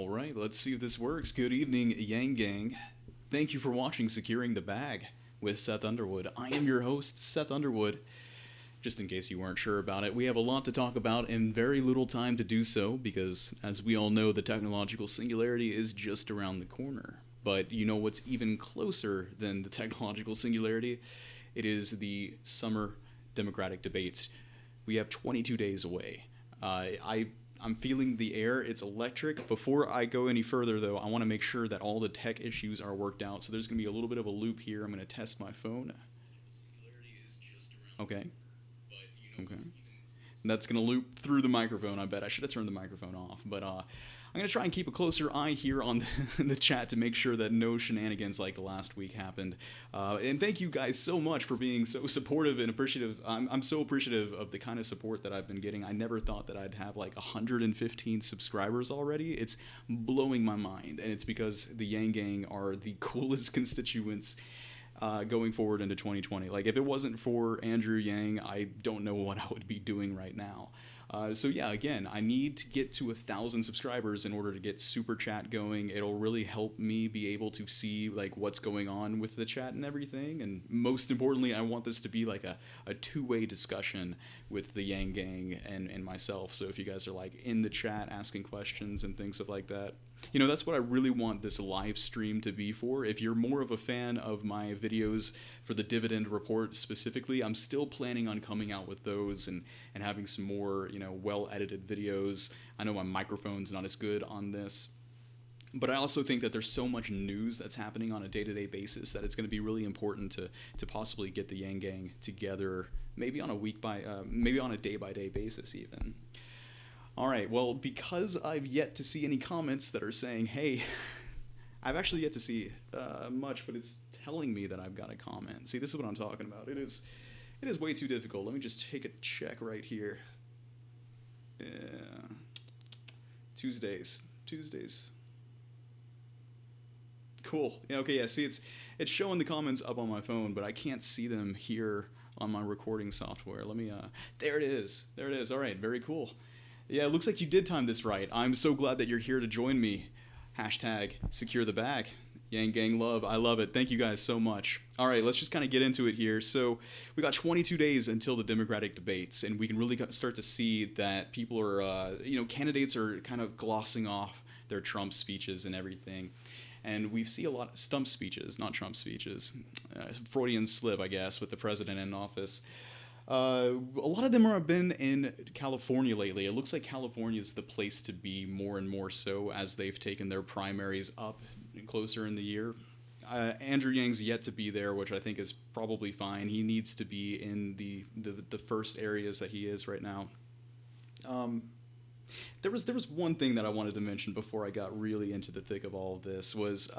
All right, let's see if this works. Good evening, Yang Gang. Thank you for watching Securing the Bag with Seth Underwood. I am your host, Seth Underwood. Just in case you weren't sure about it, we have a lot to talk about and very little time to do so because, as we all know, the technological singularity is just around the corner. But you know what's even closer than the technological singularity? It is the summer Democratic debates. We have 22 days away. I'm feeling the air. It's electric. Before I go any further, though, I want to make sure that all the tech issues are worked out. So there's going to be a little bit of a loop here. I'm going to test my phone. Okay. Okay. And that's going to loop through the microphone, I bet. I should have turned the microphone off. But I'm going to try and keep a closer eye here on the chat to make sure that no shenanigans like last week happened. And thank you guys so much for being so supportive and appreciative. I'm so appreciative of the kind of support that I've been getting. I never thought that I'd have like 115 subscribers already. It's blowing my mind. And it's because the Yang Gang are the coolest constituents going forward into 2020. Like, if it wasn't for Andrew Yang, I don't know what I would be doing right now. So yeah, again, I need to get to 1,000 subscribers in order to get Super Chat going. It'll really help me be able to see like what's going on with the chat and everything. And most importantly, I want this to be like a two-way discussion with the Yang Gang and myself. So if you guys are like in the chat asking questions and things like that, you know, that's what I really want this live stream to be for. If you're more of a fan of my videos for the Dividend Report specifically, I'm still planning on coming out with those and having some more, you know, well-edited videos. I know my microphone's not as good on this, but I also think that there's so much news that's happening on a day-to-day basis that it's going to be really important to possibly get the Yang Gang together, maybe on a day-by-day basis even. All right, well, because I've yet to see any comments that are saying, hey, I've actually yet to see much, but it's telling me that I've got a comment. See, this is what I'm talking about. It is way too difficult. Let me just take a check right here. Yeah. Tuesdays. Cool. Yeah, okay, yeah, see, it's showing the comments up on my phone, but I can't see them here on my recording software. Let me, there it is. All right, very cool. Yeah, it looks like you did time this right. I'm so glad that you're here to join me. Hashtag secure the bag. Yang Gang love. I love it. Thank you guys so much. All right, let's just kind of get into it here. So we got 22 days until the Democratic debates, and we can really start to see that people are, candidates are kind of glossing off their Trump speeches and everything. And we see a lot of stump speeches, not Trump speeches. Freudian slip, I guess, with the president in office. A lot of them have been in California lately. It looks like California is the place to be more and more so as they've taken their primaries up closer in the year. Andrew Yang's yet to be there, which I think is probably fine. He needs to be in the first areas that he is right now. There was one thing that I wanted to mention before I got really into the thick of all of this was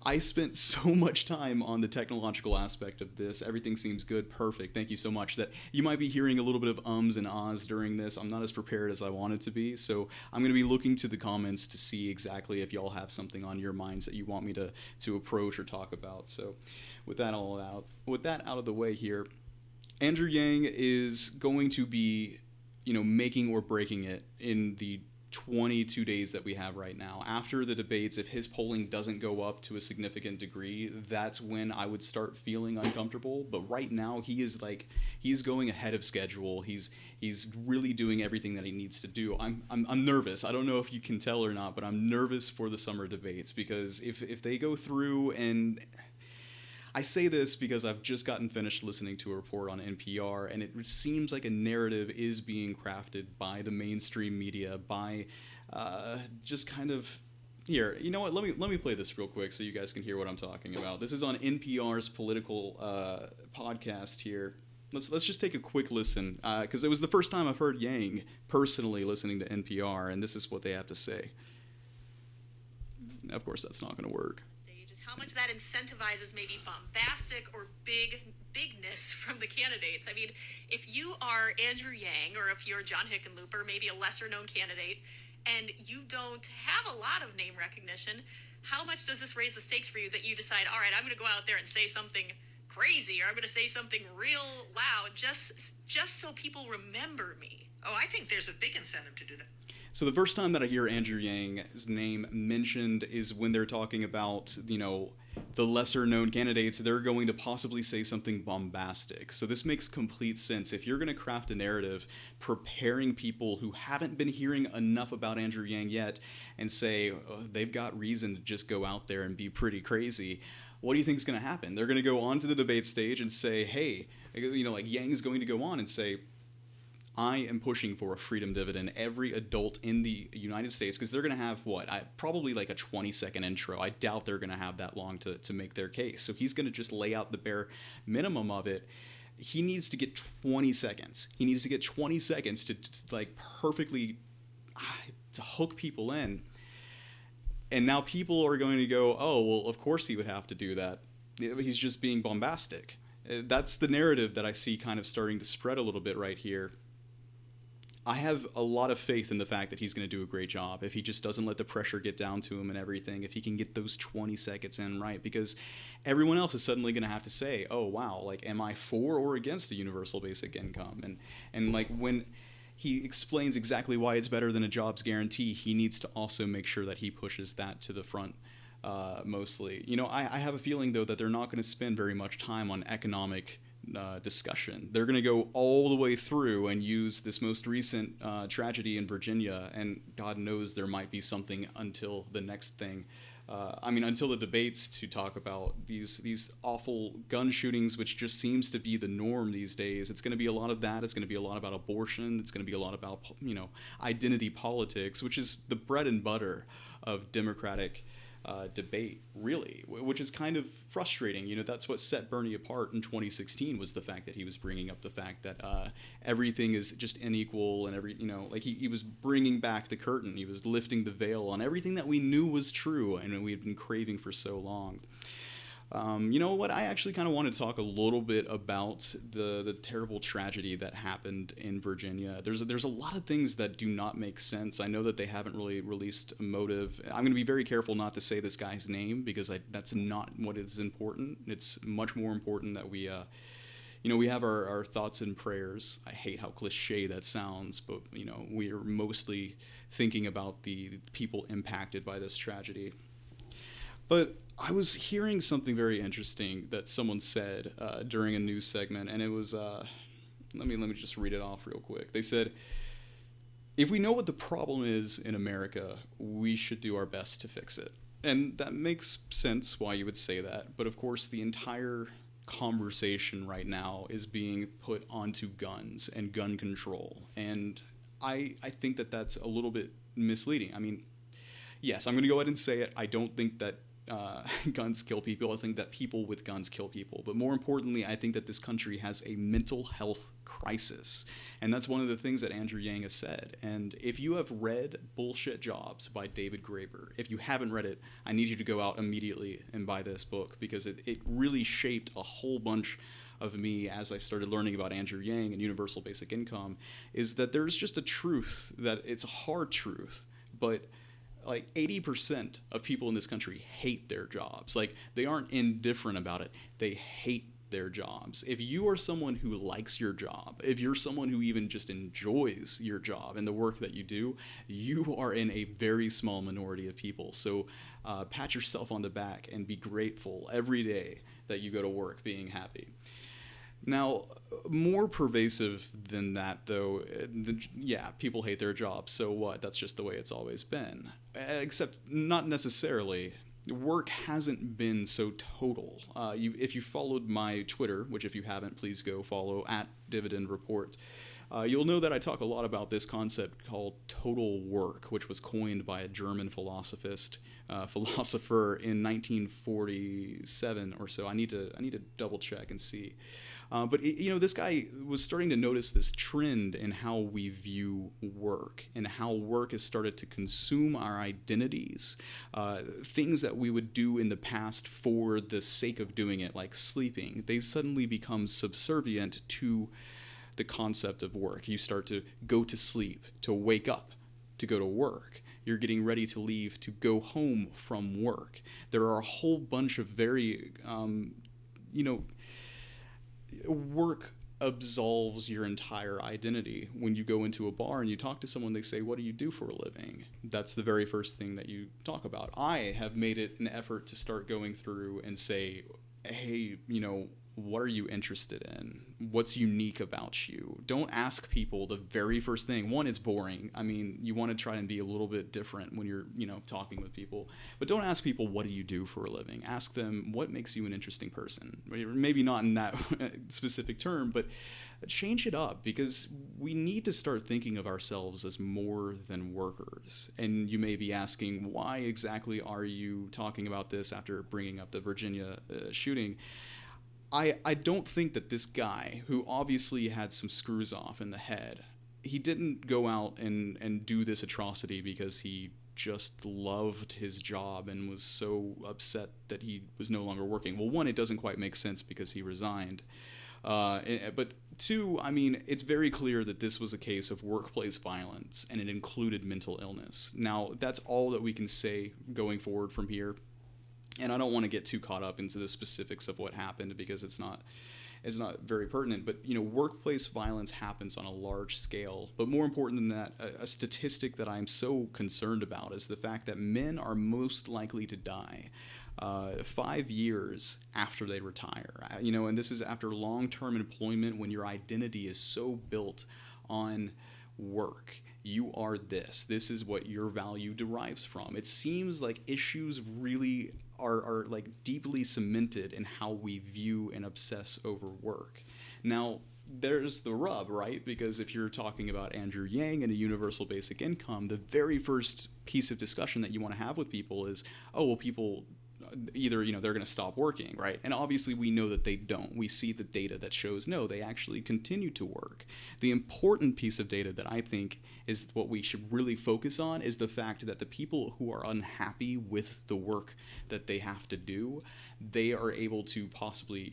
I spent so much time on the technological aspect of this. Everything seems good, perfect. Thank you so much. That you might be hearing a little bit of ums and ahs during this. I'm not as prepared as I wanted to be, so I'm going to be looking to the comments to see exactly if y'all have something on your minds that you want me to approach or talk about. So, with that out of the way here, Andrew Yang is going to be, making or breaking it in the 22 days that we have right now. After the debates, if his polling doesn't go up to a significant degree, that's when I would start feeling uncomfortable. But right now, he's going ahead of schedule. He's really doing everything that he needs to do. I'm nervous. I don't know if you can tell or not, but I'm nervous for the summer debates because if they go through, and I say this because I've just gotten finished listening to a report on NPR, and it seems like a narrative is being crafted by the mainstream media, by just kind of, here, you know what, let me play this real quick so you guys can hear what I'm talking about. This is on NPR's political podcast here. Let's just take a quick listen, because it was the first time I've heard Yang personally listening to NPR, and this is what they have to say. Of course, that's not going to work. How much that incentivizes maybe bombastic or bigness from the candidates. I mean, if you are Andrew Yang or if you're John Hickenlooper, maybe a lesser known candidate, and you don't have a lot of name recognition, how much does this raise the stakes for you that you decide, all right, I'm going to go out there and say something crazy, or I'm going to say something real loud just so people remember me? Oh, I think there's a big incentive to do that. So the first time that I hear Andrew Yang's name mentioned is when they're talking about, the lesser known candidates. They're going to possibly say something bombastic. So this makes complete sense. If you're going to craft a narrative preparing people who haven't been hearing enough about Andrew Yang yet and say they've got reason to just go out there and be pretty crazy, what do you think is going to happen? They're going to go on to the debate stage and say, hey, like Yang's going to go on and say, I am pushing for a freedom dividend. Every adult in the United States, because they're going to have probably like a 20-second intro. I doubt they're going to have that long to make their case. So he's going to just lay out the bare minimum of it. He needs to get 20 seconds. He needs to get 20 seconds to like perfectly to hook people in. And now people are going to go, oh, well, of course he would have to do that. He's just being bombastic. That's the narrative that I see kind of starting to spread a little bit right here. I have a lot of faith in the fact that he's going to do a great job if he just doesn't let the pressure get down to him and everything, if he can get those 20 seconds in right, because everyone else is suddenly going to have to say, oh, wow, like, am I for or against a universal basic income? And like, when he explains exactly why it's better than a jobs guarantee, he needs to also make sure that he pushes that to the front mostly. I have a feeling, though, that they're not going to spend very much time on economic discussion. They're going to go all the way through and use this most recent tragedy in Virginia, and God knows there might be something until the next thing. Until the debates, to talk about these awful gun shootings, which just seems to be the norm these days. It's going to be a lot of that. It's going to be a lot about abortion. It's going to be a lot about, identity politics, which is the bread and butter of Democratic debate, really, which is kind of frustrating. That's what set Bernie apart in 2016, was the fact that he was bringing up the fact that everything is just unequal, and he was bringing back the curtain. He was lifting the veil on everything that we knew was true and we had been craving for so long. What? I actually kind of want to talk a little bit about the terrible tragedy that happened in Virginia. There's a lot of things that do not make sense. I know that they haven't really released a motive. I'm going to be very careful not to say this guy's name, because that's not what is important. It's much more important that we have our thoughts and prayers. I hate how cliche that sounds, but we are mostly thinking about the people impacted by this tragedy. But I was hearing something very interesting that someone said during a news segment, and it was, let me just read it off real quick. They said, if we know what the problem is in America, we should do our best to fix it. And that makes sense why you would say that. But of course, the entire conversation right now is being put onto guns and gun control. And I think that that's a little bit misleading. Yes, I'm going to go ahead and say it. I don't think that guns kill people. I think that people with guns kill people. But more importantly, I think that this country has a mental health crisis. And that's one of the things that Andrew Yang has said. And if you have read Bullshit Jobs by David Graeber, if you haven't read it, I need you to go out immediately and buy this book, because it really shaped a whole bunch of me as I started learning about Andrew Yang and universal basic income, is that there's just a truth, that it's a hard truth, but like 80% of people in this country hate their jobs. Like, they aren't indifferent about it. They hate their jobs. If you are someone who likes your job, if you're someone who even just enjoys your job and the work that you do, you are in a very small minority of people. So pat yourself on the back and be grateful every day that you go to work being happy. Now, more pervasive than that, though, people hate their jobs. So what? That's just the way it's always been. Except not necessarily. Work hasn't been so total. If you followed my Twitter, which if you haven't, please go follow @Dividend Report, you'll know that I talk a lot about this concept called total work, which was coined by a German philosopher in 1947 or so. I need to double check and see. But this guy was starting to notice this trend in how we view work, and how work has started to consume our identities. Things that we would do in the past for the sake of doing it, like sleeping, they suddenly become subservient to the concept of work. You start to go to sleep, to wake up, to go to work. You're getting ready to leave, to go home from work. There are a whole bunch of very, work absolves your entire identity. When you go into a bar and you talk to someone, they say, what do you do for a living? That's the very first thing that you talk about. I have made it an effort to start going through and say, hey, what are you interested in? What's unique about you? Don't ask people the very first thing. One, it's boring. I mean, you want to try and be a little bit different when you're, talking with people. But don't ask people, what do you do for a living? Ask them, what makes you an interesting person? Maybe not in that specific term, but change it up, because we need to start thinking of ourselves as more than workers. And you may be asking, why exactly are you talking about this after bringing up the Virginia shooting? I don't think that this guy, who obviously had some screws off in the head, he didn't go out and do this atrocity because he just loved his job and was so upset that he was no longer working. Well, one, it doesn't quite make sense because he resigned. But two, I mean, it's very clear that this was a case of workplace violence, and it included mental illness. Now, that's all that we can say going forward from here. And I don't want to get too caught up into the specifics of what happened, because it's not very pertinent. But, workplace violence happens on a large scale. But more important than that, a statistic that I'm so concerned about is the fact that men are most likely to die 5 years after they retire. And this is after long-term employment, when your identity is so built on work. You are this. This is what your value derives from. It seems like issues really are like deeply cemented in how we view and obsess over work. Now, there's the rub, right? Because if you're talking about Andrew Yang and a universal basic income, the very first piece of discussion that you want to have with people is, oh, well, people either, they're going to stop working, right? And obviously we know that they don't. We see the data that shows no, they actually continue to work. The important piece of data that I think is what we should really focus on is the fact that the people who are unhappy with the work that they have to do, they are able to possibly,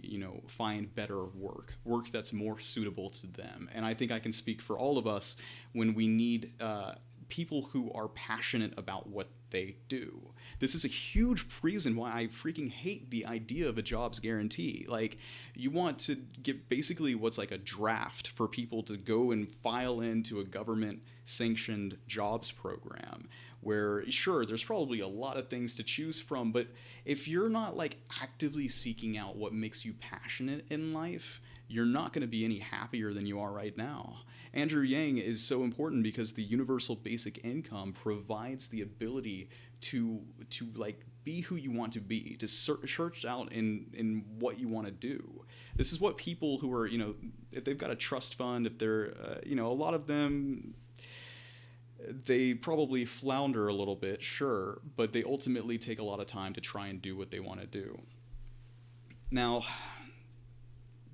find better work that's more suitable to them. And I think I can speak for all of us when we need people who are passionate about what they do. This is a huge reason why I freaking hate the idea of a jobs guarantee. Like, you want to get basically what's like a draft for people to go and file into a government sanctioned jobs program, where sure, there's probably a lot of things to choose from, but if you're not like actively seeking out what makes you passionate in life, you're not going to be any happier than you are right now. Andrew Yang is so important because the universal basic income provides the ability to like be who you want to be, to search out in what you want to do. This is what people who are, if they've got a trust fund, if they're, a lot of them, they probably flounder a little bit, sure, but they ultimately take a lot of time to try and do what they want to do. Now,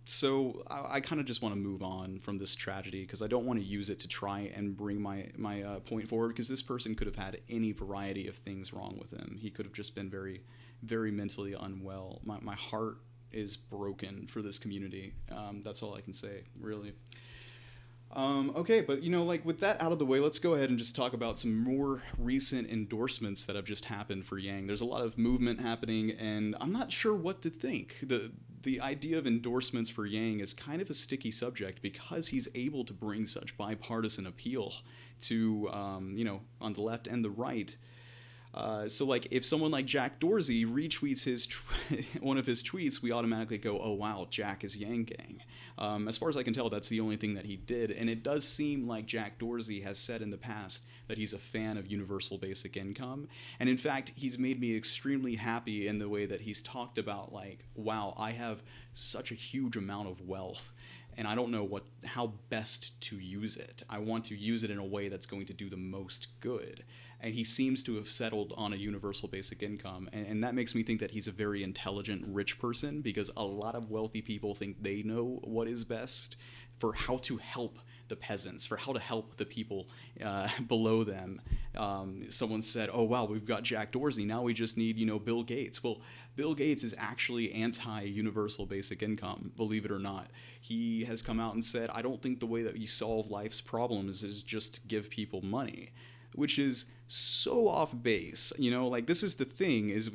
so I kind of just want to move on from this tragedy, because I don't want to use it to try and bring my point forward, because this person could have had any variety of things wrong with him. He could have just been very, very mentally unwell. My heart is broken for this community. That's all I can say, really. Okay, but with that out of the way, let's go ahead and just talk about some more recent endorsements that have just happened for Yang. There's a lot of movement happening, and I'm not sure what to think. The idea of endorsements for Yang is kind of a sticky subject, because he's able to bring such bipartisan appeal to, on the left and the right. So like if someone like Jack Dorsey retweets one of his tweets, we automatically go, oh wow, Jack is Yang Gang. As far as I can tell, that's the only thing that he did. And it does seem like Jack Dorsey has said in the past that he's a fan of universal basic income. And in fact, he's made me extremely happy in the way that he's talked about, like, wow, I have such a huge amount of wealth, and I don't know how best to use it. I want to use it in a way that's going to do the most good. And he seems to have settled on a universal basic income. And that makes me think that he's a very intelligent, rich person, because a lot of wealthy people think they know what is best for how to help the peasants, for how to help the people below them. Someone said, oh, wow, we've got Jack Dorsey. Now we just need, Bill Gates. Well, Bill Gates is actually anti-universal basic income, believe it or not. He has come out and said, I don't think the way that you solve life's problems is just to give people money. which is so off base. Like, this is the thing is,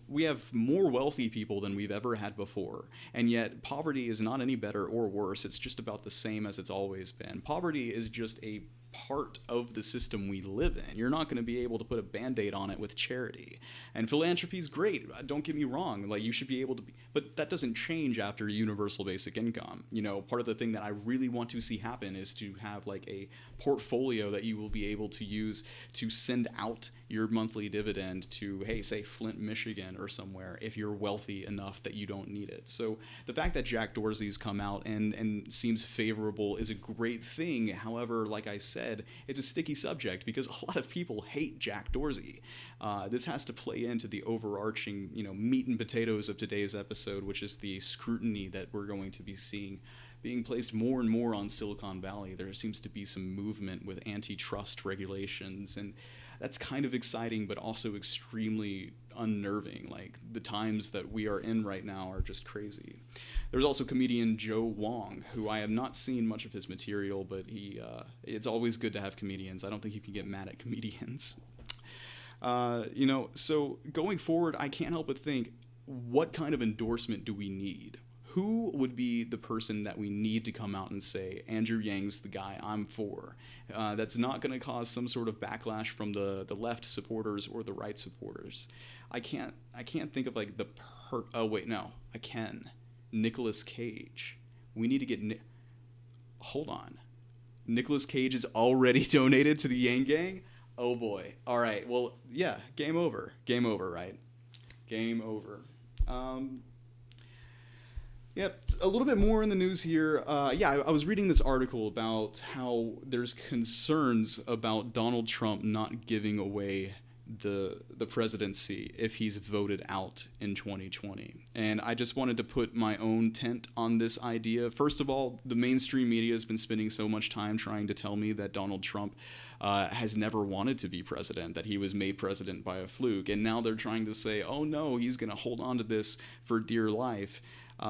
we have more wealthy people than we've ever had before, and yet poverty is not any better or worse. It's just about the same as it's always been. Poverty is just a part of the system we live in. You're not going to be able to put a band-aid on it with charity. And philanthropy is great, don't get me wrong, like, you should be able to be, but that doesn't change after universal basic income. Part of the thing that I really want to see happen is to have like a portfolio that you will be able to use to send out your monthly dividend to, hey, say Flint, Michigan or somewhere, if you're wealthy enough that you don't need it. So the fact that Jack Dorsey's come out and seems favorable is a great thing. However, like I said, it's a sticky subject because a lot of people hate Jack Dorsey. This has to play into the overarching, meat and potatoes of today's episode, which is the scrutiny that we're going to be seeing being placed more and more on Silicon Valley. There seems to be some movement with antitrust regulations, and that's kind of exciting, but also extremely unnerving. Like, the times that we are in right now are just crazy. There's also comedian Joe Wong, who I have not seen much of his material, but it's always good to have comedians. I don't think you can get mad at comedians. So going forward, I can't help but think, what kind of endorsement do we need? Who would be the person that we need to come out and say, Andrew Yang's the guy I'm for? That's not going to cause some sort of backlash from the left supporters or the right supporters. I can't think of like I can. Nicolas Cage. We need to get... Hold on. Nicolas Cage is already donated to the Yang Gang? Oh boy. All right. Well, yeah, game over. Game over, right? Game over. Yep, a little bit more in the news here. I was reading this article about how there's concerns about Donald Trump not giving away the presidency if he's voted out in 2020. And I just wanted to put my own tent on this idea. First of all, the mainstream media has been spending so much time trying to tell me that Donald Trump has never wanted to be president, that he was made president by a fluke. And now they're trying to say, oh no, he's going to hold on to this for dear life.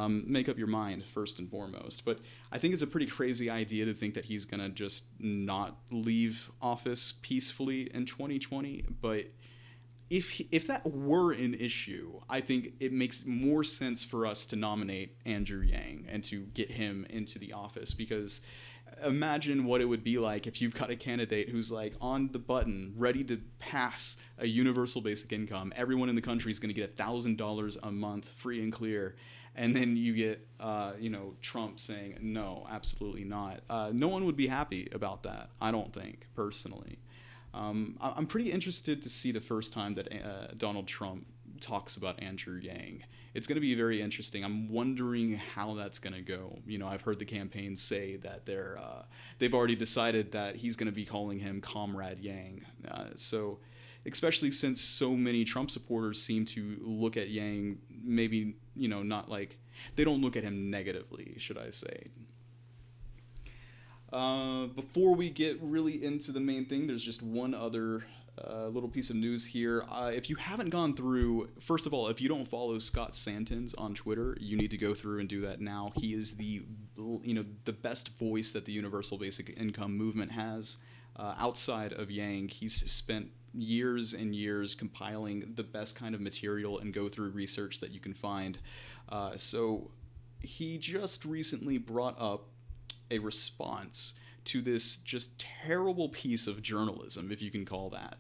Make up your mind, first and foremost. But I think it's a pretty crazy idea to think that he's going to just not leave office peacefully in 2020. But if that were an issue, I think it makes more sense for us to nominate Andrew Yang and to get him into the office, because imagine what it would be like if you've got a candidate who's like on the button, ready to pass a universal basic income. Everyone in the country is going to get $1,000 a month, free and clear. And then you get, Trump saying, no, absolutely not. No one would be happy about that, I don't think, personally. I'm pretty interested to see the first time that Donald Trump talks about Andrew Yang. It's going to be very interesting. I'm wondering how that's going to go. I've heard the campaign say that they've already decided that he's going to be calling him Comrade Yang. So especially since so many Trump supporters seem to look at Yang maybe, not like, they don't look at him negatively, should I say. Before we get really into the main thing, there's just one other little piece of news here. If you haven't gone through, first of all, if you don't follow Scott Santens on Twitter, you need to go through and do that now. He is the best voice that the universal basic income movement has. Outside of Yang, he's spent years and years compiling the best kind of material and go through research that you can find. So he just recently brought up a response to this just terrible piece of journalism, if you can call that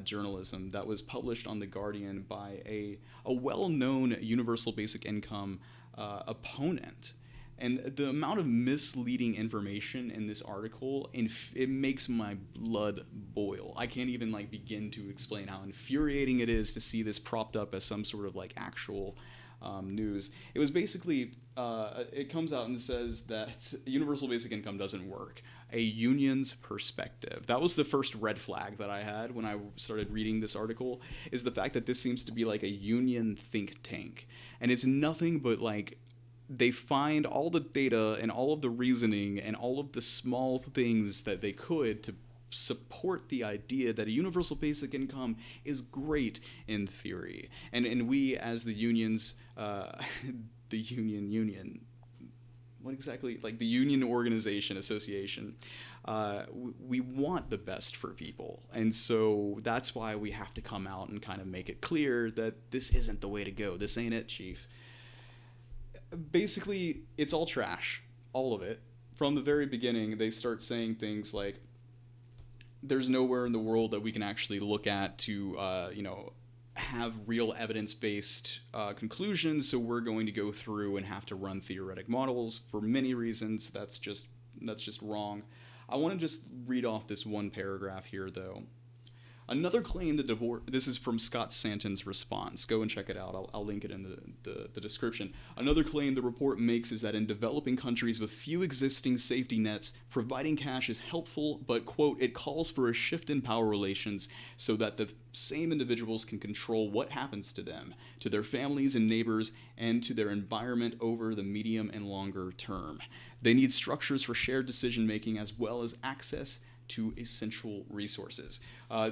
journalism, that was published on The Guardian by a well-known universal basic income opponent. And the amount of misleading information in this article, it makes my blood boil. I can't even begin to explain how infuriating it is to see this propped up as some sort of actual news. It was basically, it comes out and says that universal basic income doesn't work. A union's perspective. That was the first red flag that I had when I started reading this article, is the fact that this seems to be like a union think tank. And it's nothing but they find all the data and all of the reasoning and all of the small things that they could to support the idea that a universal basic income is great in theory. And we as the unions, the union, what exactly, like the union organization association. We want the best for people, and so that's why we have to come out and kind of make it clear that this isn't the way to go. This ain't it, chief. Basically, it's all trash, all of it. From the very beginning, they start saying things like, there's nowhere in the world that we can actually look at to have real evidence-based conclusions, so we're going to go through and have to run theoretic models. For many reasons, that's just wrong. I want to just read off this one paragraph here, though. Another claim that this is from Scott Santon's response. Go and check it out. I'll link it in the description. Another claim the report makes is that in developing countries with few existing safety nets, providing cash is helpful, but, quote, it calls for a shift in power relations so that the same individuals can control what happens to them, to their families and neighbors, and to their environment over the medium and longer term. They need structures for shared decision-making as well as access to essential resources.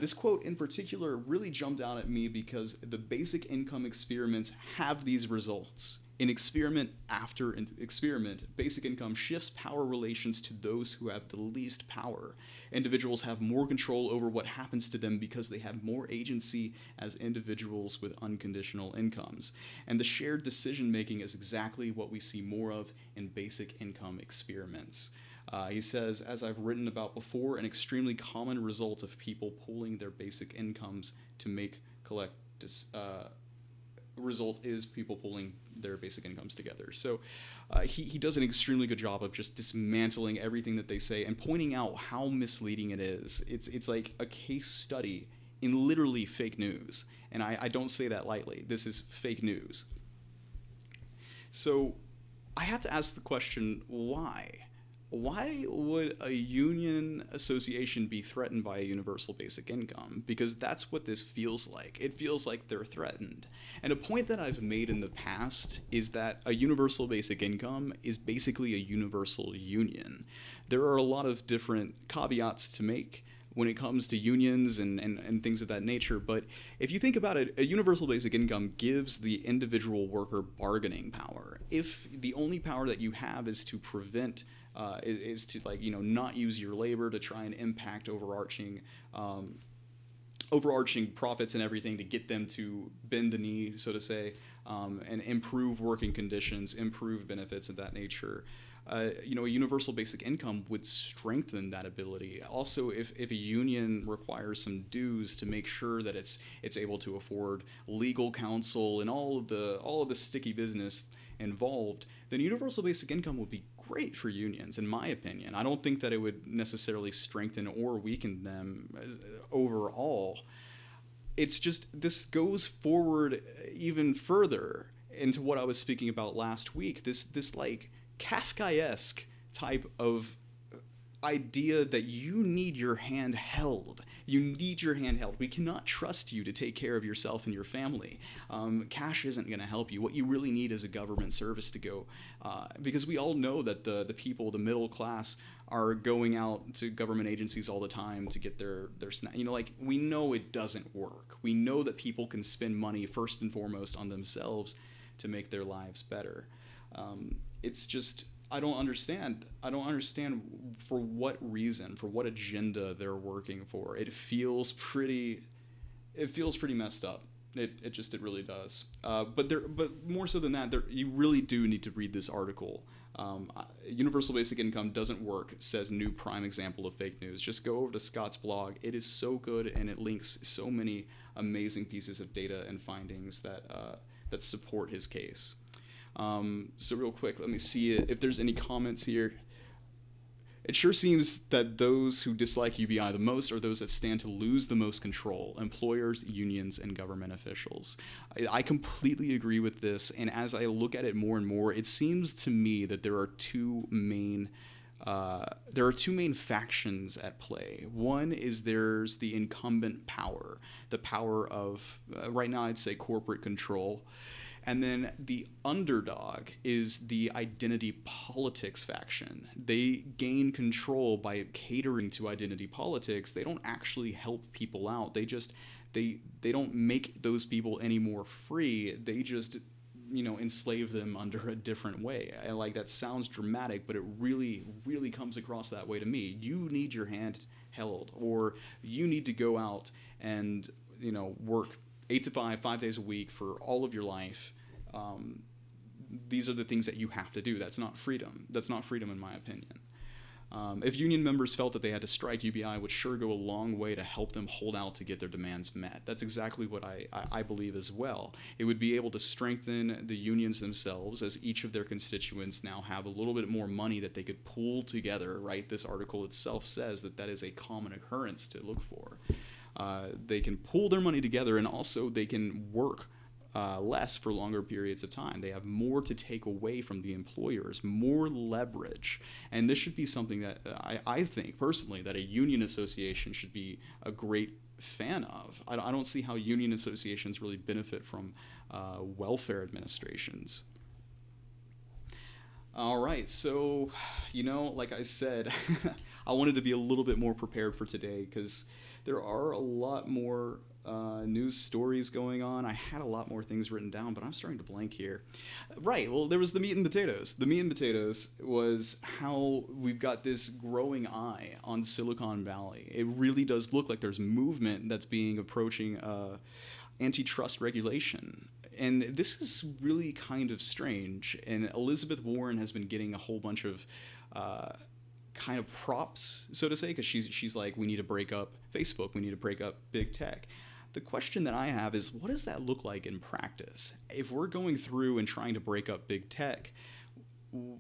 This quote in particular really jumped out at me because the basic income experiments have these results. In experiment after experiment, basic income shifts power relations to those who have the least power. Individuals have more control over what happens to them because they have more agency as individuals with unconditional incomes. And the shared decision-making is exactly what we see more of in basic income experiments. He says, as I've written about before, an extremely common result of people pooling their basic incomes to make result is people pulling their basic incomes together. So he does an extremely good job of just dismantling everything that they say and pointing out how misleading it is. It's like a case study in literally fake news. And I don't say that lightly. This is fake news. So I have to ask the question, why? Why would a union association be threatened by a universal basic income? Because that's what this feels like. It feels like they're threatened. And a point that I've made in the past is that a universal basic income is basically a universal union. There are a lot of different caveats to make when it comes to unions and things of that nature, but if you think about it, a universal basic income gives the individual worker bargaining power. If the only power that you have is to prevent is to not use your labor to try and impact overarching profits and everything to get them to bend the knee, so to say, and improve working conditions, improve benefits of that nature. A universal basic income would strengthen that ability. Also, if a union requires some dues to make sure that it's able to afford legal counsel and all of the sticky business involved, then universal basic income would be great for unions, in my opinion. I don't think that it would necessarily strengthen or weaken them overall. It's just, this goes forward even further into what I was speaking about last week, this like Kafkaesque type of idea that you need your hand held. You need your hand held. We cannot trust you to take care of yourself and your family. Cash isn't going to help you. What you really need is a government service to go, because we all know that the people, the middle class, are going out to government agencies all the time to get their snack. We know it doesn't work. We know that people can spend money first and foremost on themselves to make their lives better. It's just, I don't understand for what reason, for what agenda they're working for. It feels pretty messed up. It really does. But more so than that, you really do need to read this article. Universal basic income doesn't work, says new prime example of fake news. Just go over to Scott's blog. It is so good, and it links so many amazing pieces of data and findings that support his case. So real quick, let me see if there's any comments here. It sure seems that those who dislike UBI the most are those that stand to lose the most control: employers, unions, and government officials. I completely agree with this, and as I look at it more and more, it seems to me that there are two main factions at play. One is there's the incumbent power, the power of, right now I'd say, corporate control. And then the underdog is the identity politics faction. They gain control by catering to identity politics. They don't actually help people out. They don't make those people any more free. They just enslave them under a different way. And like, that sounds dramatic, but it really, really comes across that way to me. You need your hand held, or you need to go out and, work 8 to 5, 5 days a week for all of your life. These are the things that you have to do. That's not freedom. That's not freedom, in my opinion. If union members felt that they had to strike, UBI would sure go a long way to help them hold out to get their demands met. That's exactly what I believe as well. It would be able to strengthen the unions themselves, as each of their constituents now have a little bit more money that they could pool together, right? This article itself says that is a common occurrence to look for. They can pool their money together, and also they can work less for longer periods of time. They have more to take away from the employers, more leverage. And this should be something that I think personally that a union association should be a great fan of. I don't see how union associations really benefit from welfare administrations. All right, so, like I said, I wanted to be a little bit more prepared for today, because there are a lot more news stories going on. I had a lot more things written down, but I'm starting to blank here. Right, well, there was the meat and potatoes. The meat and potatoes was how we've got this growing eye on Silicon Valley. It really does look like there's movement that's approaching antitrust regulation. And this is really kind of strange. And Elizabeth Warren has been getting a whole bunch of kind of props, so to say, because she's like, we need to break up Facebook, we need to break up big tech. The question that I have is, what does that look like in practice? If we're going through and trying to break up big tech,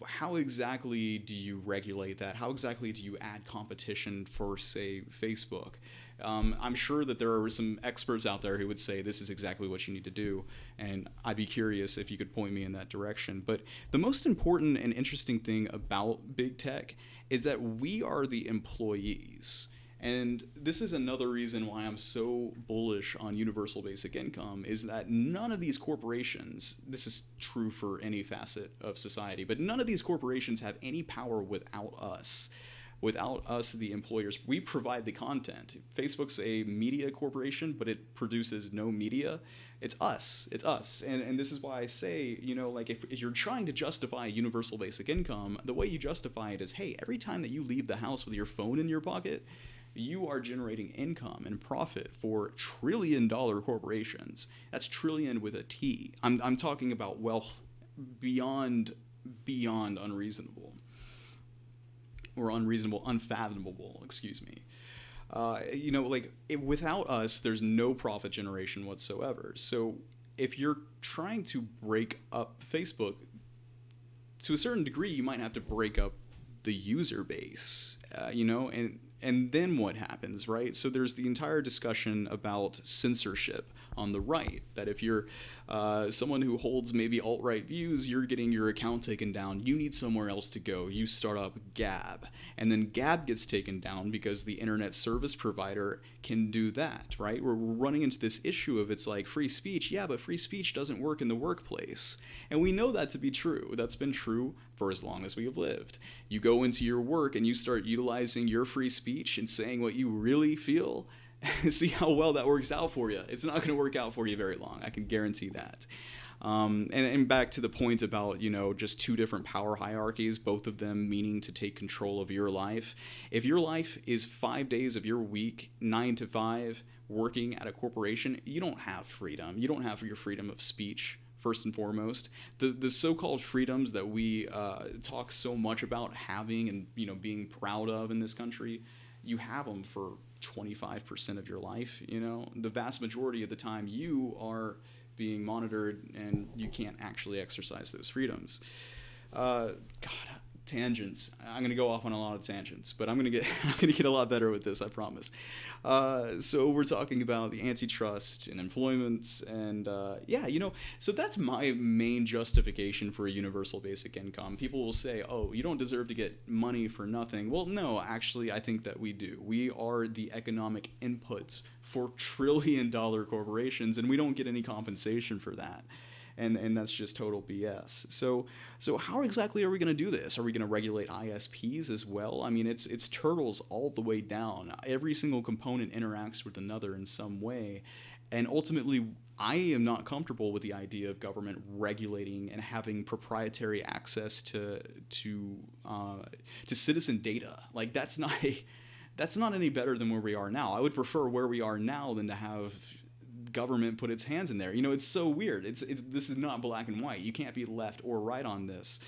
how exactly do you regulate that? How exactly do you add competition for, say, Facebook? I'm sure that there are some experts out there who would say this is exactly what you need to do, and I'd be curious if you could point me in that direction. But the most important and interesting thing about big tech is that we are the employees. And this is another reason why I'm so bullish on universal basic income, is that none of these corporations, this is true for any facet of society, but none of these corporations have any power without us. Without us, the employers. We provide the content. Facebook's a media corporation, but it produces no media. It's us. It's us. And this is why I say, like, if you're trying to justify universal basic income, the way you justify it is, hey, every time that you leave the house with your phone in your pocket, you are generating income and profit for trillion-dollar corporations. That's trillion with a T. I'm talking about wealth beyond unreasonable. Or unfathomable, excuse me. Without us, there's no profit generation whatsoever. So if you're trying to break up Facebook, to a certain degree, you might have to break up the user base, and then what happens, right? So there's the entire discussion about censorship on the right, that if you're someone who holds maybe alt-right views, you're getting your account taken down, you need somewhere else to go, you start up Gab, and then Gab gets taken down because the internet service provider can do that, right? We're running into this issue of, it's like, free speech, yeah, but free speech doesn't work in the workplace, and we know that to be true. That's been true for as long as we have lived. You go into your work and you start utilizing your free speech and saying what you really feel. See how well that works out for you. It's not going to work out for you very long. I can guarantee that. And back to the point about, just two different power hierarchies, both of them meaning to take control of your life. If your life is 5 days of your week, 9 to 5, working at a corporation, you don't have freedom. You don't have your freedom of speech, first and foremost. The so-called freedoms that we talk so much about having and, being proud of in this country, you have them for 25% of your life. The vast majority of the time you are being monitored and you can't actually exercise those freedoms. Tangents. I'm going to go off on a lot of tangents, but I'm going to get a lot better with this, I promise. So we're talking about the antitrust and employment, and so that's my main justification for a universal basic income. People will say, oh, you don't deserve to get money for nothing. Well, no, actually, I think that we do. We are the economic inputs for trillion-dollar corporations, and we don't get any compensation for that. and that's just total BS. So how exactly are we going to do this? Are we going to regulate ISPs as well? I mean, it's turtles all the way down. Every single component interacts with another in some way, and ultimately, I am not comfortable with the idea of government regulating and having proprietary access to citizen data. Like that's not any better than where we are now. I would prefer where we are now than to have government put its hands in there. You know, it's so weird. This is not black and white. You can't be left or right on this.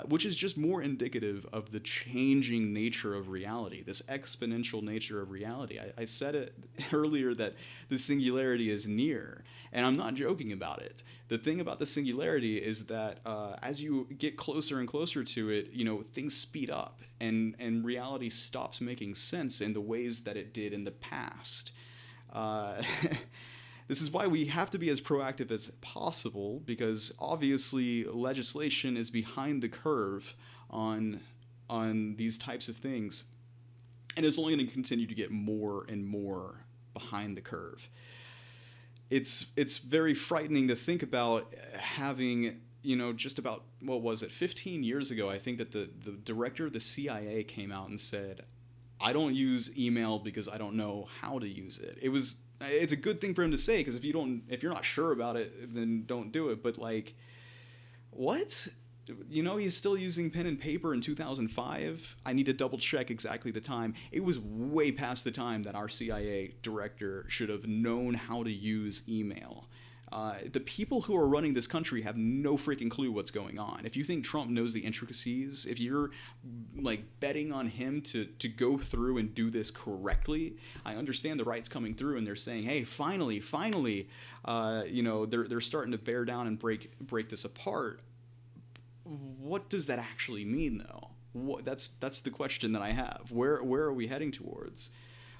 Which is just more indicative of the changing nature of reality, this exponential nature of reality. I said it earlier that the singularity is near, and I'm not joking about it. The thing about the singularity is that as you get closer and closer to it, you know, things speed up, and reality stops making sense in the ways that it did in the past. This is why we have to be as proactive as possible, because obviously legislation is behind the curve on these types of things, and it's only going to continue to get more and more behind the curve. It's very frightening to think about having, you know, just about, what was it, 15 years ago, I think that the director of the CIA came out and said, I don't use email because I don't know how to use it. It's a good thing for him to say, because if you're not sure about it, then don't do it. But like, what? You know, he's still using pen and paper in 2005. I need to double check exactly the time. It was way past the time that our CIA director should have known how to use email. The people who are running this country have no freaking clue what's going on. If you think Trump knows the intricacies, if you're like betting on him to go through and do this correctly, I understand the right's coming through and they're saying, hey, finally, you know, they're starting to bear down and break this apart. What does that actually mean, though? That's the question that I have. Where are we heading towards?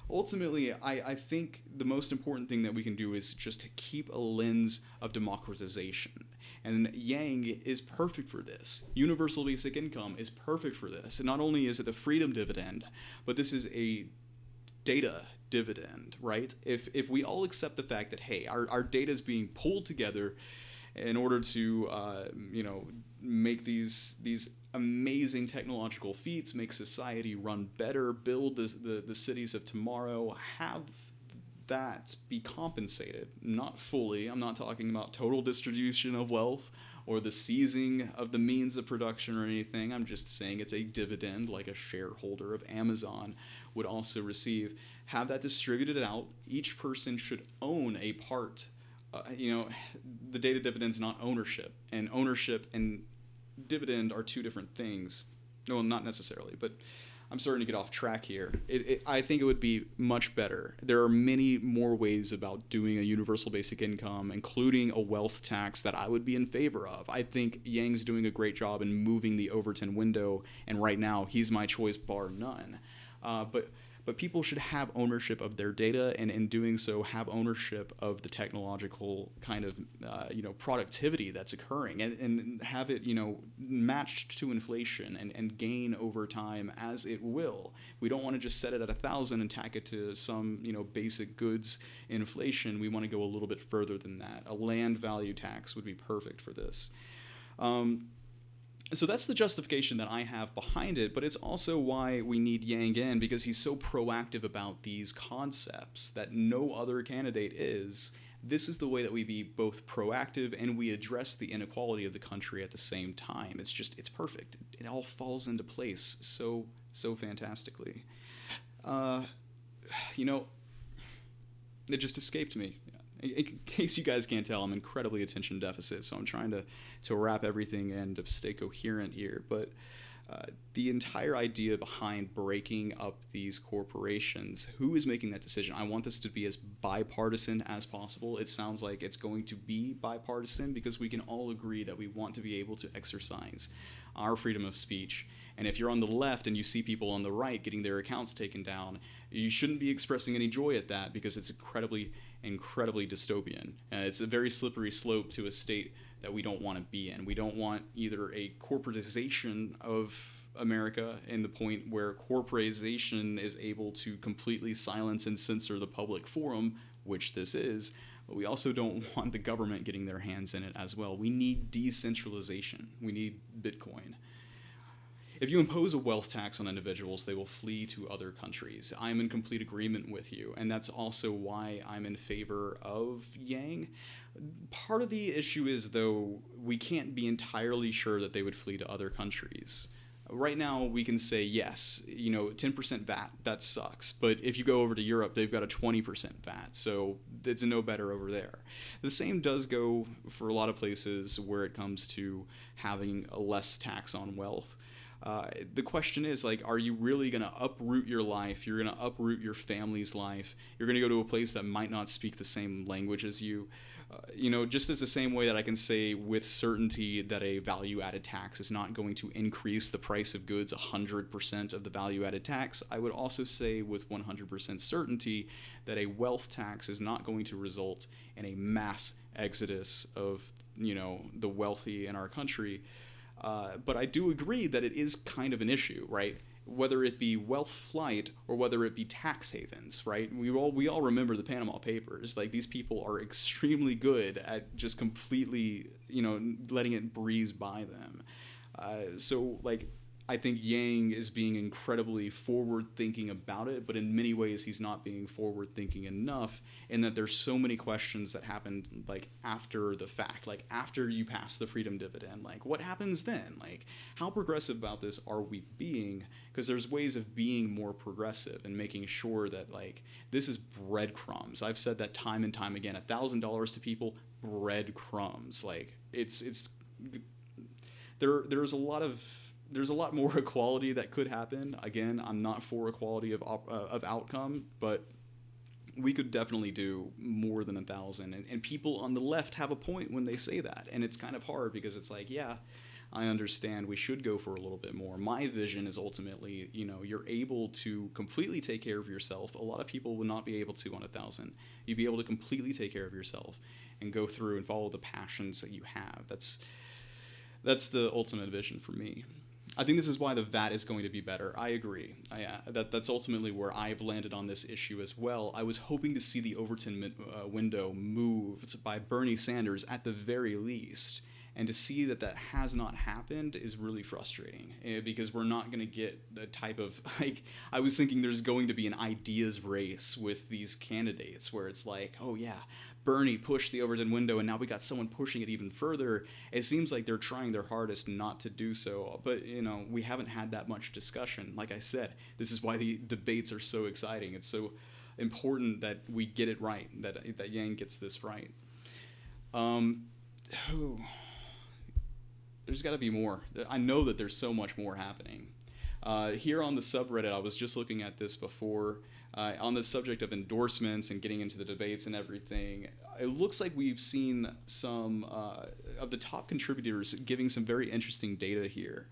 Ultimately, I think the most important thing that we can do is just keep a lens of democratization. And Yang is perfect for this. Universal basic income is perfect for this. And not only is it the freedom dividend, but this is a data dividend, right? If we all accept the fact that, hey, our data is being pulled together in order to, you know, make these amazing technological feats, make society run better, build the cities of tomorrow, have that be compensated. Not fully. I'm not talking about total distribution of wealth or the seizing of the means of production or anything. I'm just saying it's a dividend, like a shareholder of Amazon would also receive. Have that distributed out. Each person should own a part. You know, the data dividend's not ownership, and ownership and dividend are two different things. Well, not necessarily, but I'm starting to get off track here. I think it would be much better. There are many more ways about doing a universal basic income, including a wealth tax, that I would be in favor of. I think Yang's doing a great job in moving the Overton window, and right now he's my choice bar none. But people should have ownership of their data, and in doing so, have ownership of the technological kind of, you know, productivity that's occurring, and have it, you know, matched to inflation and gain over time as it will. We don't want to just set it at 1,000 and tack it to some, you know, basic goods inflation. We want to go a little bit further than that. A land value tax would be perfect for this. So that's the justification that I have behind it, but it's also why we need Yang in, because he's so proactive about these concepts that no other candidate is. This is the way that we be both proactive and we address the inequality of the country at the same time. It's perfect. It all falls into place so fantastically. You know, it just escaped me. In case you guys can't tell, I'm incredibly attention deficit, so I'm trying to wrap everything and to stay coherent here. But the entire idea behind breaking up these corporations, who is making that decision? I want this to be as bipartisan as possible. It sounds like it's going to be bipartisan because we can all agree that we want to be able to exercise our freedom of speech. And if you're on the left and you see people on the right getting their accounts taken down, you shouldn't be expressing any joy at that, because it's incredibly dystopian. It's a very slippery slope to a state that we don't want to be in. We don't want either a corporatization of America, in the point where corporatization is able to completely silence and censor the public forum, which this is, but we also don't want the government getting their hands in it as well. We need decentralization. We need Bitcoin. If you impose a wealth tax on individuals, they will flee to other countries. I'm in complete agreement with you, and that's also why I'm in favor of Yang. Part of the issue is, though, we can't be entirely sure that they would flee to other countries. Right now, we can say, yes, 10% VAT, that sucks. But if you go over to Europe, they've got a 20% VAT, so it's no better over there. The same does go for a lot of places where it comes to having a less tax on wealth. The question is, like, are you really going to uproot your life? You're going to uproot your family's life. You're going to go to a place that might not speak the same language as you. Just as the same way that I can say with certainty that a value-added tax is not going to increase the price of goods 100% of the value-added tax, I would also say with 100% certainty that a wealth tax is not going to result in a mass exodus of, the wealthy in our country. But I do agree that it is kind of an issue, right? Whether it be wealth flight or whether it be tax havens, right? We all remember the Panama Papers. Like, these people are extremely good at just completely, letting it breeze by them. So I think Yang is being incredibly forward-thinking about it, but in many ways he's not being forward-thinking enough, in that there's so many questions that happened after the fact, after you pass the freedom dividend. What happens then? How progressive about this are we being? Because there's ways of being more progressive and making sure that this is breadcrumbs. I've said that time and time again. $1,000 to people, breadcrumbs. There's a lot more equality that could happen. Again, I'm not for equality of outcome, but we could definitely do more than 1,000. And people on the left have a point when they say that. And it's kind of hard because it's yeah, I understand we should go for a little bit more. My vision is ultimately, you're able to completely take care of yourself. A lot of people will not be able to on 1,000. You'd be able to completely take care of yourself and go through and follow the passions that you have. That's the ultimate vision for me. I think this is why the VAT is going to be better. I agree. That's ultimately where I've landed on this issue as well. I was hoping to see the Overton window moved by Bernie Sanders at the very least. And to see that has not happened is really frustrating, because we're not going to get the type of, I was thinking there's going to be an ideas race with these candidates where it's oh yeah, Bernie pushed the Overton window and now we got someone pushing it even further. It seems like they're trying their hardest not to do so, but we haven't had that much discussion. Like I said, this is why the debates are so exciting. It's so important that we get it right, that Yang gets this right. There's got to be more. I know that there's so much more happening. Here on the subreddit, I was just looking at this before, on the subject of endorsements and getting into the debates and everything. It looks like we've seen some of the top contributors giving some very interesting data here.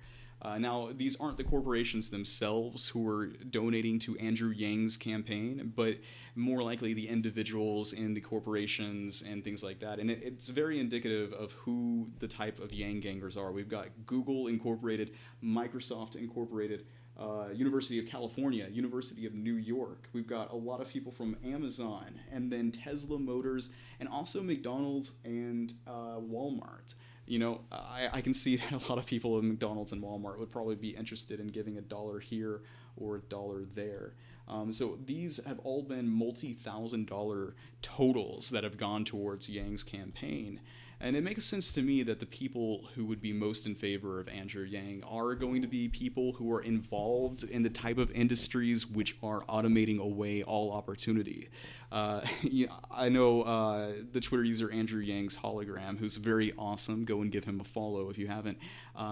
Now, these aren't the corporations themselves who are donating to Andrew Yang's campaign, but more likely the individuals in the corporations and things like that. And it's very indicative of who the type of Yang gangers are. We've got Google Incorporated, Microsoft Incorporated, University of California, University of New York. We've got a lot of people from Amazon, and then Tesla Motors, and also McDonald's and Walmart. I can see that a lot of people at McDonald's and Walmart would probably be interested in giving $1 here or $1 there. So these have all been multi-$1,000 totals that have gone towards Yang's campaign. And it makes sense to me that the people who would be most in favor of Andrew Yang are going to be people who are involved in the type of industries which are automating away all opportunity. I know the Twitter user Andrew Yang's hologram, who's very awesome. Go and give him a follow if you haven't.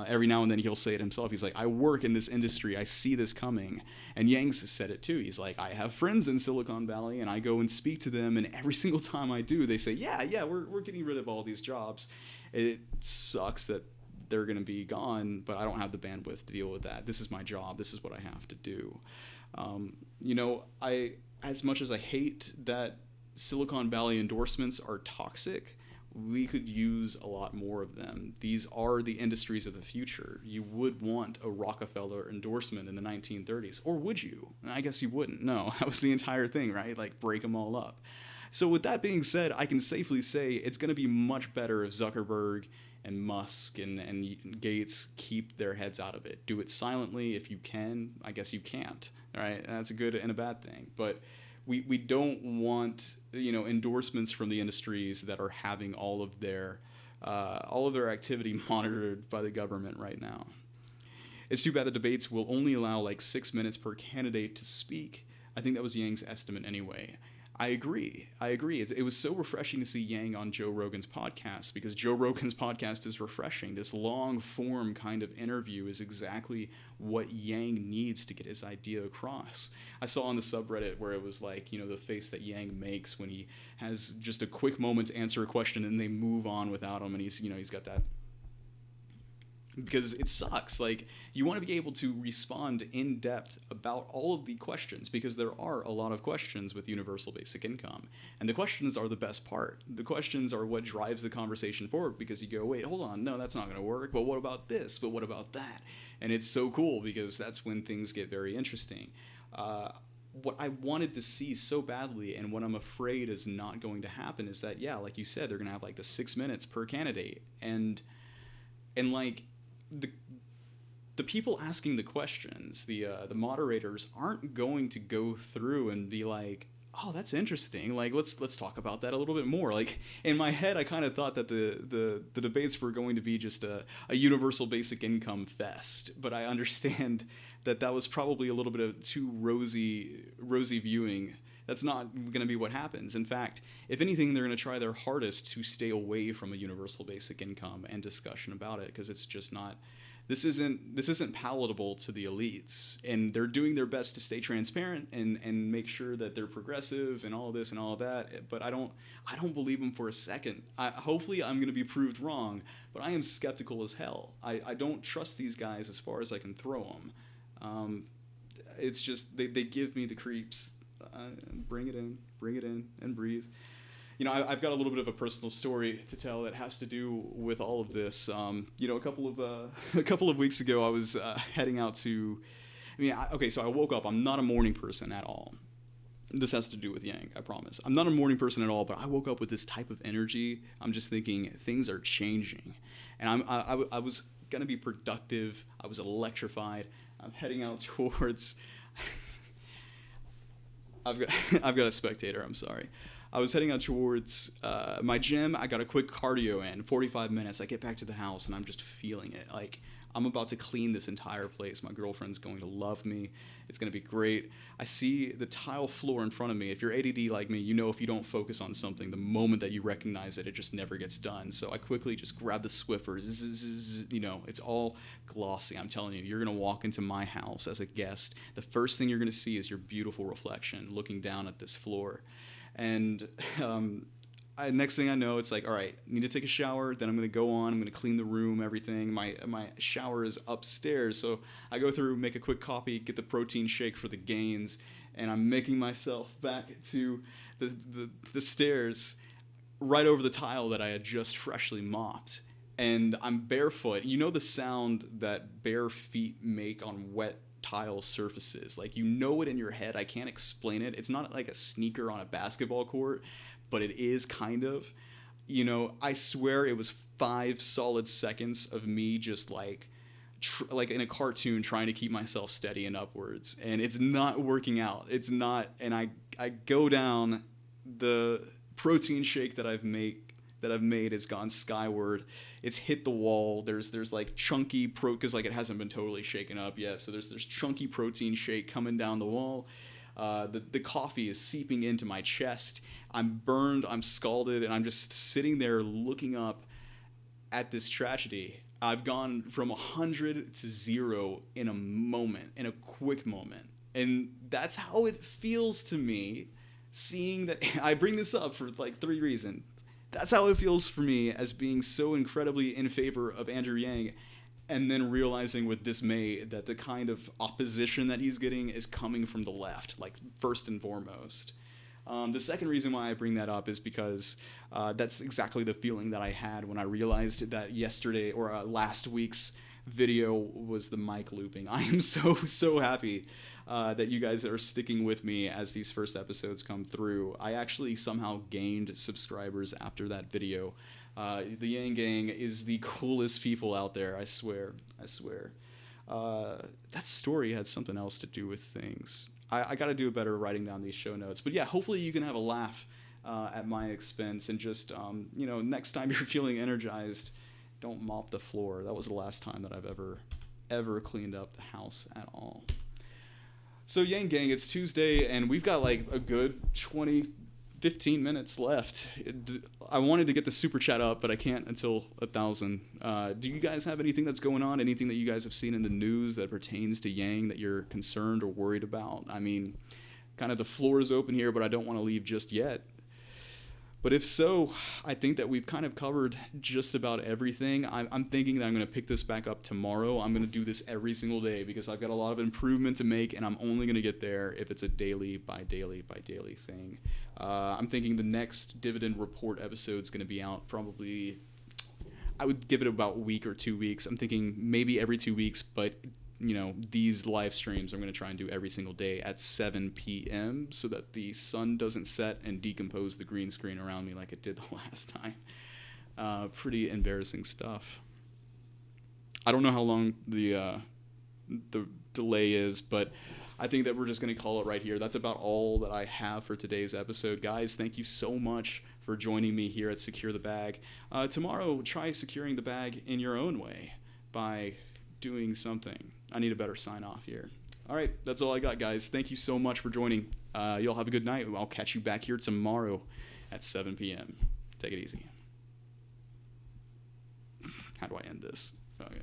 Every now and then he'll say it himself. He's like, I work in this industry. I see this coming. And Yang's said it too. He's like, I have friends in Silicon Valley, and I go and speak to them, and every single time I do, they say, yeah, we're getting rid of all these jobs. It sucks that they're going to be gone, but I don't have the bandwidth to deal with that. This is my job. This is what I have to do. As much as I hate that Silicon Valley endorsements are toxic, we could use a lot more of them. These are the industries of the future. You would want a Rockefeller endorsement in the 1930s, or would you? I guess you wouldn't. No, that was the entire thing, right? Break them all up. So with that being said, I can safely say it's going to be much better if Zuckerberg and Musk and Gates keep their heads out of it. Do it silently if you can. I guess you can't. All right, that's a good and a bad thing. But we don't want endorsements from the industries that are having all of their activity monitored by the government right now. It's too bad the debates will only allow like 6 minutes per candidate to speak. I think that was Yang's estimate anyway. I agree. It was so refreshing to see Yang on Joe Rogan's podcast, because Joe Rogan's podcast is refreshing. This long form kind of interview is exactly what Yang needs to get his idea across. I saw on the subreddit where it was like, the face that Yang makes when he has just a quick moment to answer a question and they move on without him, and he's got that. Because it sucks. Like, you want to be able to respond in depth about all of the questions, because there are a lot of questions with universal basic income. And the questions are the best part. The questions are what drives the conversation forward, because you go, wait, hold on, no, that's not going to work. But what about this? But what about that? And it's so cool, because that's when things get very interesting. What I wanted to see so badly, and what I'm afraid is not going to happen, is that, yeah, like you said, they're going to have like the 6 minutes per candidate. And like, the people asking the questions, the moderators aren't going to go through and be like, oh, that's interesting, like let's talk about that a little bit more. Like, in my head, I kind of thought that the debates were going to be just a universal basic income fest, but I understand that was probably a little bit of too rosy viewing. That's not going to be what happens. In fact, if anything, they're going to try their hardest to stay away from a universal basic income and discussion about it, because it's just not. This isn't palatable to the elites, and they're doing their best to stay transparent and make sure that they're progressive and all this and all that. But I don't believe them for a second. Hopefully, I'm going to be proved wrong, but I am skeptical as hell. I don't trust these guys as far as I can throw them. It's just they give me the creeps. Bring it in, and breathe. I've got a little bit of a personal story to tell that has to do with all of this. A couple of weeks ago, I was heading out to. So I woke up. I'm not a morning person at all. This has to do with Yang, I promise. I'm not a morning person at all, but I woke up with this type of energy. I'm just thinking things are changing, and I was gonna be productive. I was electrified. I'm heading out towards. I've got a spectator. I'm sorry. I was heading out towards my gym. I got a quick cardio in, 45 minutes. I get back to the house, and I'm just feeling it. Like, I'm about to clean this entire place. My girlfriend's going to love me. It's going to be great. I see the tile floor in front of me. If you're ADD like me, if you don't focus on something, the moment that you recognize it, it just never gets done. So I quickly just grab the Swiffer. It's all glossy. I'm telling you, you're going to walk into my house as a guest. The first thing you're going to see is your beautiful reflection looking down at this floor. And next thing I know, it's like, all right, I need to take a shower. Then I'm going to go on. I'm going to clean the room, everything. My shower is upstairs. So I go through, make a quick coffee, get the protein shake for the gains. And I'm making myself back to the stairs right over the tile that I had just freshly mopped. And I'm barefoot. The sound that bare feet make on wet tile surfaces. Like, it in your head. I can't explain it. It's not like a sneaker on a basketball court, but it is kind of. I swear it was 5 solid seconds of me just like in a cartoon trying to keep myself steady and upwards, and it's not working out. It's not. And I go down. The protein shake that I've made has gone skyward. It's hit the wall. There's like chunky because like it hasn't been totally shaken up yet. So there's chunky protein shake coming down the wall. The coffee is seeping into my chest. I'm burned. I'm scalded, and I'm just sitting there looking up at this tragedy. I've gone from 100 to 0 in a quick moment, and that's how it feels to me. Seeing that, I bring this up for like 3 reasons. That's how it feels for me, as being so incredibly in favor of Andrew Yang, and then realizing with dismay that the kind of opposition that he's getting is coming from the left, like first and foremost. The second reason why I bring that up is because that's exactly the feeling that I had when I realized that yesterday or last week's video was the mic looping. I am so happy. that you guys are sticking with me as these first episodes come through. I actually somehow gained subscribers after that video. The Yang Gang is the coolest people out there, I swear. That story had something else to do with things. I got to do a better writing down these show notes. But yeah, hopefully you can have a laugh at my expense, and just, next time you're feeling energized, don't mop the floor. That was the last time that I've ever cleaned up the house at all. So Yang Gang, it's Tuesday, and we've got like a good 15 minutes left. I wanted to get the super chat up, but I can't until 1,000. Do you guys have anything that's going on? Anything that you guys have seen in the news that pertains to Yang that you're concerned or worried about? I mean, kind of the floor is open here, but I don't want to leave just yet. But if so, I think that we've kind of covered just about everything. I'm thinking that I'm going to pick this back up tomorrow. I'm going to do this every single day because I've got a lot of improvement to make, and I'm only going to get there if it's a daily by daily thing. I'm thinking the next Dividend Report episode is going to be out probably, I would give it about a week or 2 weeks. I'm thinking maybe every 2 weeks, but these live streams I'm going to try and do every single day at 7 p.m. so that the sun doesn't set and decompose the green screen around me like it did the last time. Pretty embarrassing stuff. I don't know how long the delay is, but I think that we're just going to call it right here. That's about all that I have for today's episode. Guys, thank you so much for joining me here at Secure the Bag. Tomorrow, try securing the bag in your own way by doing something. I need a better sign off here. All right, that's all I got, guys. Thank you so much for joining. Y'all have a good night. I'll catch you back here tomorrow at 7 p.m. Take it easy. How do I end this? Okay.